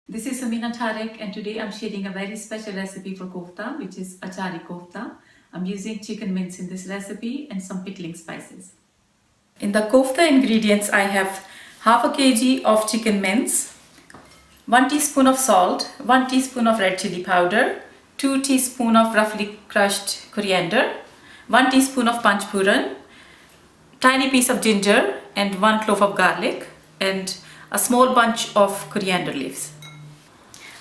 This is Samina Tarek, and today I'm sharing a very special recipe for kofta, which is Achari Kofta. I'm using chicken mince in this recipe and some pickling spices. In the kofta ingredients, I have half a kg of chicken mince, 1 teaspoon of salt, 1 teaspoon of red chili powder, 2 teaspoon of roughly crushed coriander, 1 teaspoon of punchpooran, tiny piece of ginger and 1 clove of garlic, and a small bunch of coriander leaves.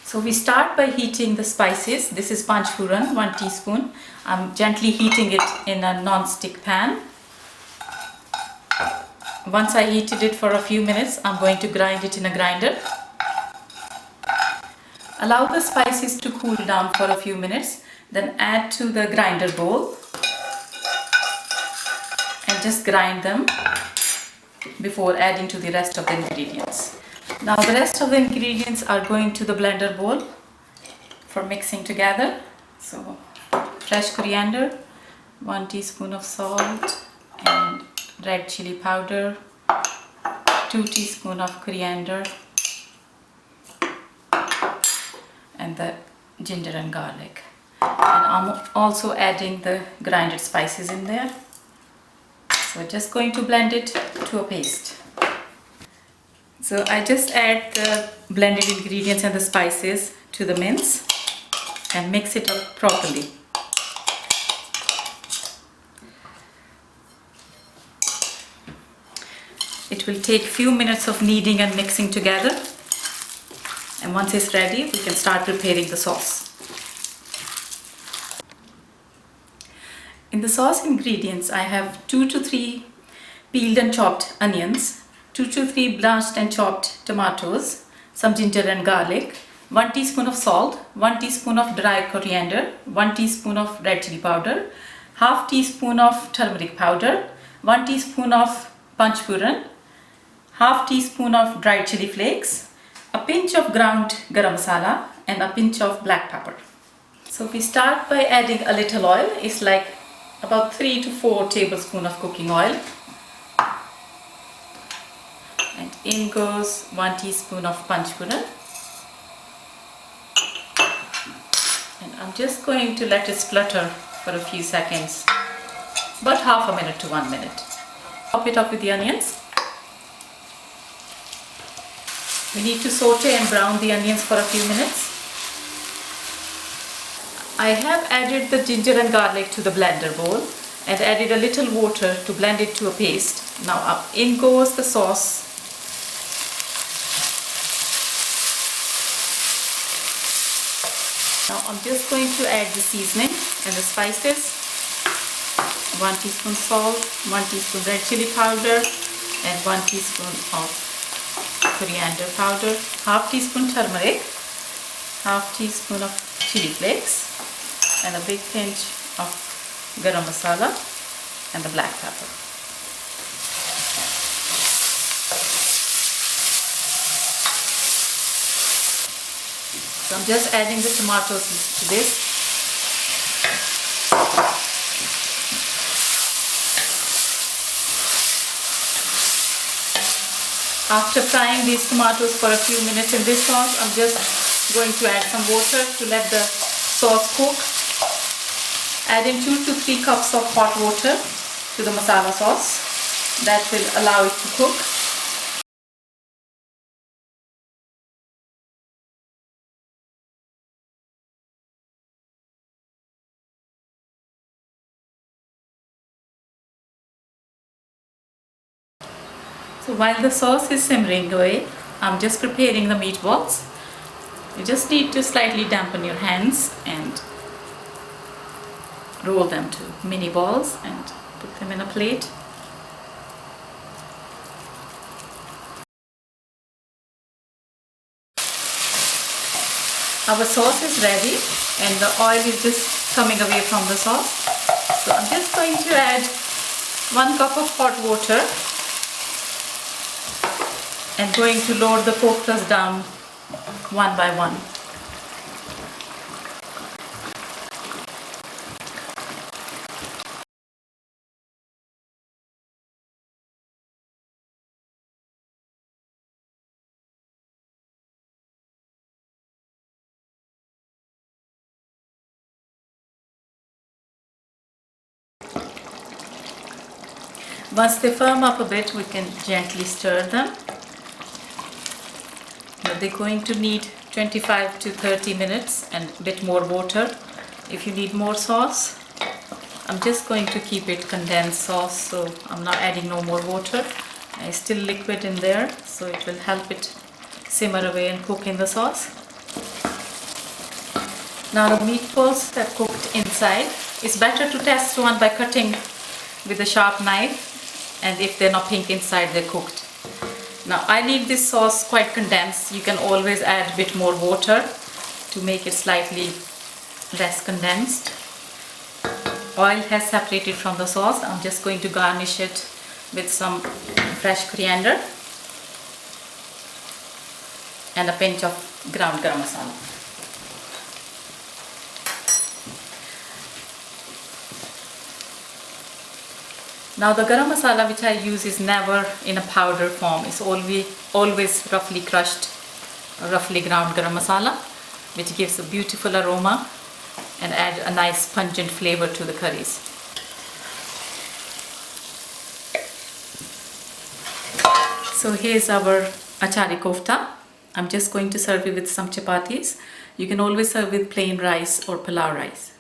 So we start by heating the spices. This is punchpooran, 1 teaspoon. I'm gently heating it in a non-stick pan. Once I heated it for a few minutes, I'm going to grind it in a grinder. Allow the spices to cool down for a few minutes, then add to the grinder bowl and just grind them before adding to the rest of the ingredients. Now the rest of the ingredients are going to the blender bowl for mixing together. So fresh coriander, 1 teaspoon of salt and red chili powder, 2 teaspoon of coriander and the ginger and garlic. And I'm also adding the grinded spices in there. So just going to blend it to a paste. So I just add the blended ingredients and the spices to the mince and mix it up properly. It will take few minutes of kneading and mixing together, and once it's ready we can start preparing the sauce. In the sauce ingredients I have 2 to 3 peeled and chopped onions, 2 to 3 blanched and chopped tomatoes, some ginger and garlic, 1 teaspoon of salt, 1 teaspoon of dry coriander, 1 teaspoon of red chili powder, half teaspoon of turmeric powder, 1 teaspoon of punchpooran, half teaspoon of dried chili flakes, a pinch of ground garam masala and a pinch of black pepper. So we start by adding a little oil. It's like about 3 to 4 tablespoons of cooking oil. And in goes 1 teaspoon of punchpooran. And I'm just going to let it splutter for a few seconds, about half a minute to 1 minute. Top it up with the onions. We need to saute and brown the onions for a few minutes. I have added the ginger and garlic to the blender bowl and added a little water to blend it to a paste. Now up in goes the sauce. Now I'm just going to add the seasoning and the spices. 1 teaspoon salt, 1 teaspoon red chili powder and 1 teaspoon of coriander powder, half teaspoon turmeric, half teaspoon of chili flakes and a big pinch of garam masala and the black pepper. So I'm just adding the tomatoes to this. After frying these tomatoes for a few minutes in this sauce, I'm just going to add some water to let the sauce cook. Add in 2 to 3 cups of hot water to the masala sauce. That will allow it to cook. So while the sauce is simmering away, I'm just preparing the meatballs. You just need to slightly dampen your hands and roll them to mini balls and put them in a plate. Our sauce is ready and the oil is just coming away from the sauce. So I'm just going to add 1 cup of hot water and going to load the koftas down one by one. Once they firm up a bit, we can gently stir them. Now they're going to need 25 to 30 minutes and a bit more water. If you need more sauce, I'm just going to keep it condensed sauce, so I'm not adding no more water. It's still liquid in there, so it will help it simmer away and cook in the sauce. Now the meatballs that cooked inside, it's better to test one by cutting with a sharp knife, and if they're not pink inside, they're cooked. Now I need this sauce quite condensed. You can always add a bit more water to make it slightly less condensed. Oil has separated from the sauce. I'm just going to garnish it with some fresh coriander and a pinch of ground garam masala. Now the garam masala which I use is never in a powder form. It's always roughly crushed, roughly ground garam masala, which gives a beautiful aroma and add a nice pungent flavor to the curries. So here's our Achari Kofta. I'm just going to serve it with some chapatis. You can always serve with plain rice or palau rice.